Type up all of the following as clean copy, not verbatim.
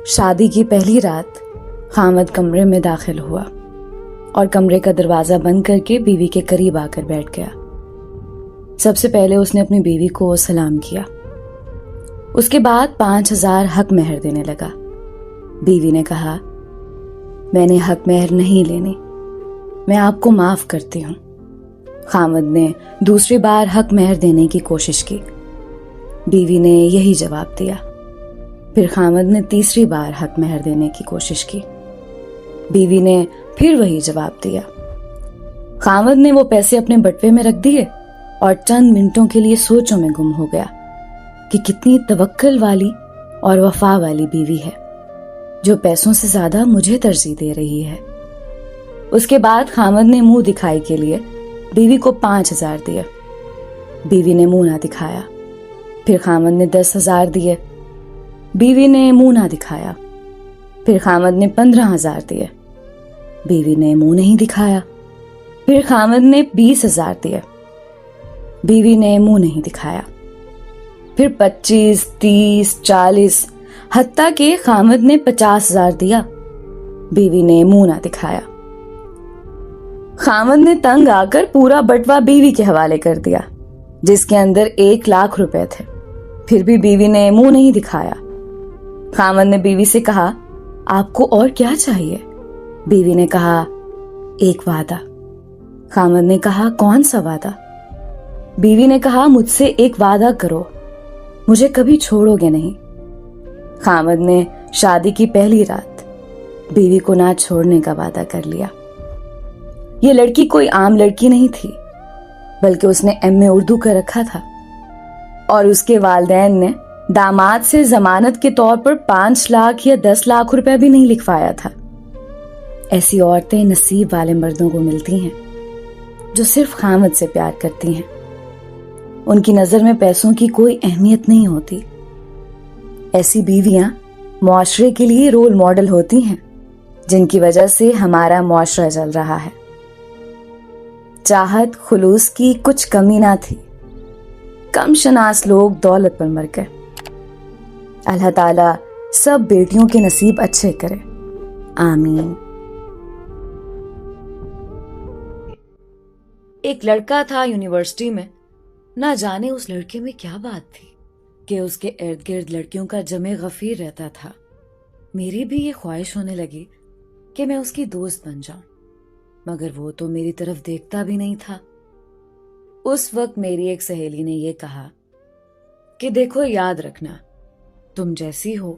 شادی کی پہلی رات خامد کمرے میں داخل ہوا اور کمرے کا دروازہ بند کر کے بیوی کے قریب آ کر بیٹھ گیا۔ سب سے پہلے اس نے اپنی بیوی کو سلام کیا، اس کے بعد 5,000 حق مہر دینے لگا۔ بیوی نے کہا، میں نے حق مہر نہیں لینی، میں آپ کو معاف کرتی ہوں۔ خامد نے دوسری بار حق مہر دینے کی کوشش کی، بیوی نے یہی جواب دیا۔ پھر خامد نے تیسری بار حق مہر دینے کی کوشش کی، بیوی نے پھر وہی جواب دیا۔ خامد نے وہ پیسے اپنے بٹوے میں رکھ دیے اور چند منٹوں کے لیے سوچوں میں گم ہو گیا کہ کتنی توکل والی اور وفا والی بیوی ہے جو پیسوں سے زیادہ مجھے ترجیح دے رہی ہے۔ اس کے بعد خامد نے منہ دکھائی کے لیے بیوی کو 5,000 دیے، بیوی نے منہ نہ دکھایا۔ پھر خامد نے 10,000 دیے، بیوی نے منہ نہ دکھایا۔ پھر خامد نے 15,000 دیے، بیوی نے منہ نہیں دکھایا۔ پھر خامد نے 20,000 دیے، بیوی نے منہ نہیں دکھایا۔ پھر 25، 30، 40، حتیٰ کہ خامد نے 50,000 دیا، بیوی نے منہ نہ دکھایا۔ خامد نے تنگ آ کر پورا بٹوا بیوی کے حوالے کر دیا جس کے اندر 1,00,000 روپے تھے، پھر بھی بیوی نے منہ نہیں دکھایا۔ خامد نے بیوی سے کہا، آپ کو اور کیا چاہیے؟ بیوی نے کہا، ایک وعدہ۔ خامد نے کہا، کون سا وعدہ؟ بیوی نے کہا، مجھ سے ایک وعدہ کرو، مجھے کبھی چھوڑو گے نہیں۔ خامد نے شادی کی پہلی رات بیوی کو نہ چھوڑنے کا وعدہ کر لیا۔ یہ لڑکی کوئی عام لڑکی نہیں تھی، بلکہ اس نے ایم اے اردو کر رکھا تھا، اور اس کے والدین نے داماد سے ضمانت کے طور پر 5,00,000 یا 10,00,000 روپے بھی نہیں لکھوایا تھا۔ ایسی عورتیں نصیب والے مردوں کو ملتی ہیں جو صرف خامد سے پیار کرتی ہیں، ان کی نظر میں پیسوں کی کوئی اہمیت نہیں ہوتی۔ ایسی بیویاں معاشرے کے لیے رول ماڈل ہوتی ہیں جن کی وجہ سے ہمارا معاشرہ چل رہا ہے۔ چاہت خلوص کی کچھ کمی نہ تھی، کم شناس لوگ دولت پر مر گئے۔ اللہ تعالیٰ سب بیٹیوں کے نصیب اچھے کرے، آمین۔ ایک لڑکا تھا یونیورسٹی میں، نہ جانے اس لڑکے میں کیا بات تھی کہ اس کے ارد گرد لڑکیوں کا جمع غفیر رہتا تھا۔ میری بھی یہ خواہش ہونے لگی کہ میں اس کی دوست بن جاؤں، مگر وہ تو میری طرف دیکھتا بھی نہیں تھا۔ اس وقت میری ایک سہیلی نے یہ کہا کہ دیکھو، یاد رکھنا، تم جیسی ہو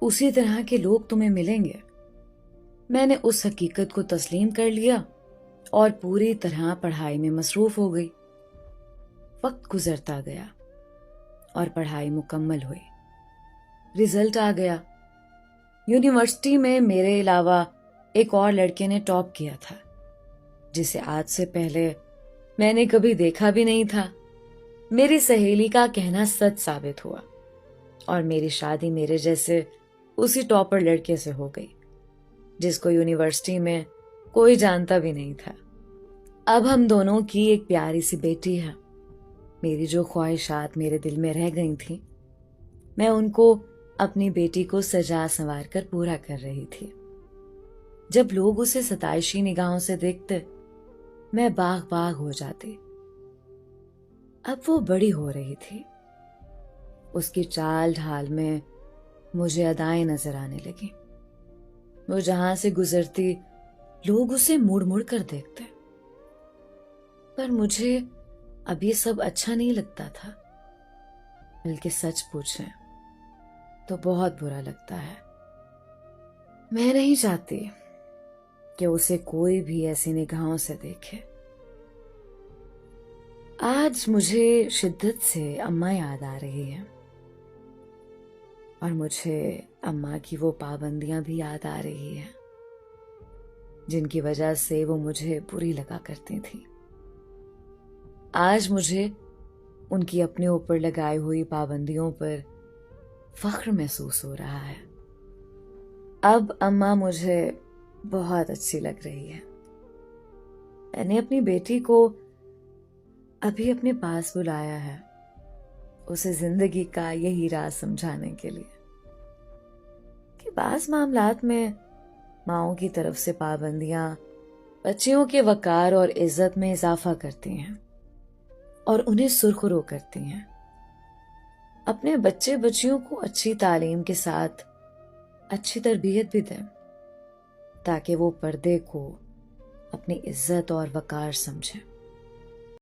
اسی طرح کے لوگ تمہیں ملیں گے۔ میں نے اس حقیقت کو تسلیم کر لیا اور پوری طرح پڑھائی میں مصروف ہو گئی۔ وقت گزرتا گیا اور پڑھائی مکمل ہوئی، رزلٹ آ گیا۔ یونیورسٹی میں میرے علاوہ ایک اور لڑکے نے ٹاپ کیا تھا جسے آج سے پہلے میں نے کبھی دیکھا بھی نہیں تھا۔ میری سہیلی کا کہنا سچ ثابت ہوا اور میری شادی میرے جیسے اسی ٹاپر لڑکے سے ہو گئی جس کو یونیورسٹی میں کوئی جانتا بھی نہیں تھا۔ اب ہم دونوں کی ایک پیاری سی بیٹی ہے۔ میری جو خواہشات میرے دل میں رہ گئی تھیں، میں ان کو اپنی بیٹی کو سجا سنوار کر پورا کر رہی تھی۔ جب لوگ اسے ستائشی نگاہوں سے دیکھتے، میں باغ باغ ہو جاتی۔ اب وہ بڑی ہو رہی تھی، اس کی چال ڈھال میں مجھے ادائیں نظر آنے لگی۔ وہ جہاں سے گزرتی لوگ اسے مڑ مڑ کر دیکھتے، پر مجھے اب یہ سب اچھا نہیں لگتا تھا، بلکہ سچ پوچھیں تو بہت برا لگتا ہے۔ میں نہیں چاہتی کہ اسے کوئی بھی ایسی نگاہوں سے دیکھے۔ آج مجھے شدت سے اماں یاد آ رہی ہے، اور مجھے اماں کی وہ پابندیاں بھی یاد آ رہی ہیں جن کی وجہ سے وہ مجھے بری لگا کرتی تھیں۔ آج مجھے ان کی اپنے اوپر لگائی ہوئی پابندیوں پر فخر محسوس ہو رہا ہے۔ اب اماں مجھے بہت اچھی لگ رہی ہے۔ میں نے اپنی بیٹی کو ابھی اپنے پاس بلایا ہے، اسے زندگی کا یہی راز سمجھانے کے لیے کہ بعض معاملات میں ماؤں کی طرف سے پابندیاں بچیوں کے وقار اور عزت میں اضافہ کرتی ہیں اور انہیں سرخرو کرتی ہیں۔ اپنے بچے بچیوں کو اچھی تعلیم کے ساتھ اچھی تربیت بھی دیں تاکہ وہ پردے کو اپنی عزت اور وقار سمجھیں۔